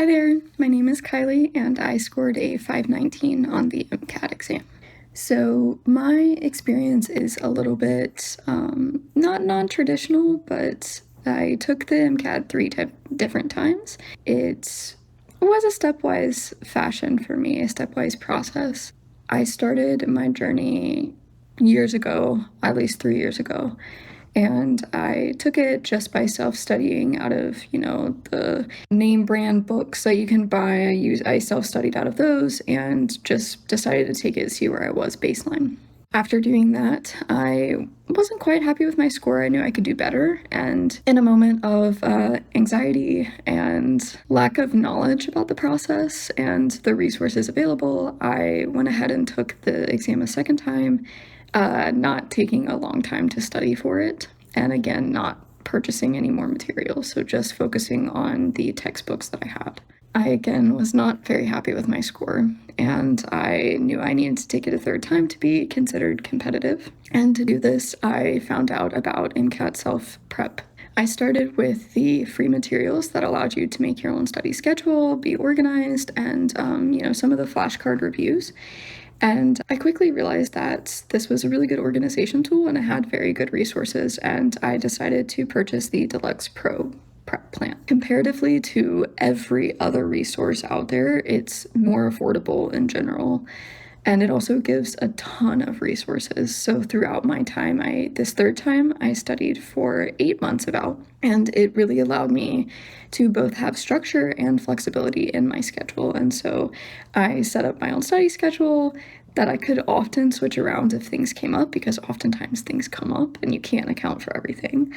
there, my name is Kylie and I scored a 519 on the MCAT exam. So my experience is a little bit not non-traditional, but I took the MCAT three different times. It was a stepwise fashion for me, a stepwise process. I started my journey years ago, at least 3 years ago, and I took it just by self-studying out of, the name brand books that you can buy. I self-studied out of those and just decided to take it, see where I was baseline. After doing that, I wasn't quite happy with my score. I knew I could do better. And in a moment of anxiety and lack of knowledge about the process and the resources available, I went ahead and took the exam a second time, not taking a long time to study for it. And again, not purchasing any more materials, so just focusing on the textbooks that I had. I again was not very happy with my score, and I knew I needed to take it a third time to be considered competitive. And to do this, I found out about MCAT self-prep. I started with the free materials that allowed you to make your own study schedule, be organized, and some of the flashcard reviews. And I quickly realized that this was a really good organization tool and it had very good resources, and I decided to purchase the Deluxe Pro prep plan. Comparatively to every other resource out there, it's more affordable in general, and it also gives a ton of resources. So throughout my time, this third time, I studied for 8 months about, and it really allowed me to both have structure and flexibility in my schedule. And so I set up my own study schedule that I could often switch around if things came up, because oftentimes things come up and you can't account for everything.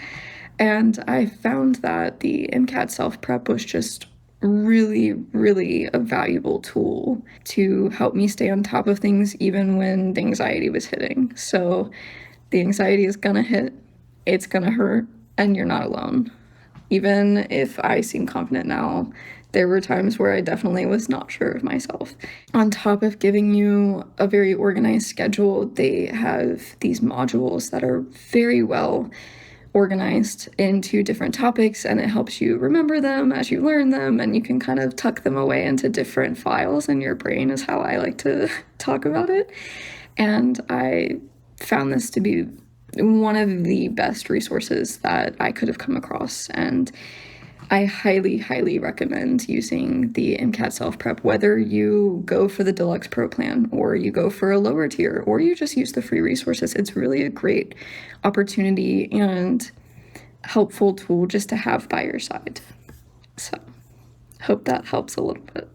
And I found that the MCAT self-prep was just really, really a valuable tool to help me stay on top of things even when the anxiety was hitting. So the anxiety is gonna hit, it's gonna hurt, and you're not alone. Even if I seem confident now, there were times where I definitely was not sure of myself. On top of giving you a very organized schedule, they have these modules that are very well organized into different topics, and it helps you remember them as you learn them, and you can kind of tuck them away into different files in your brain, is how I like to talk about it. And I found this to be one of the best resources that I could have come across, and I highly, highly recommend using the MCAT self-prep, whether you go for the Deluxe Pro plan or you go for a lower tier or you just use the free resources. It's really a great opportunity and helpful tool just to have by your side. So, hope that helps a little bit.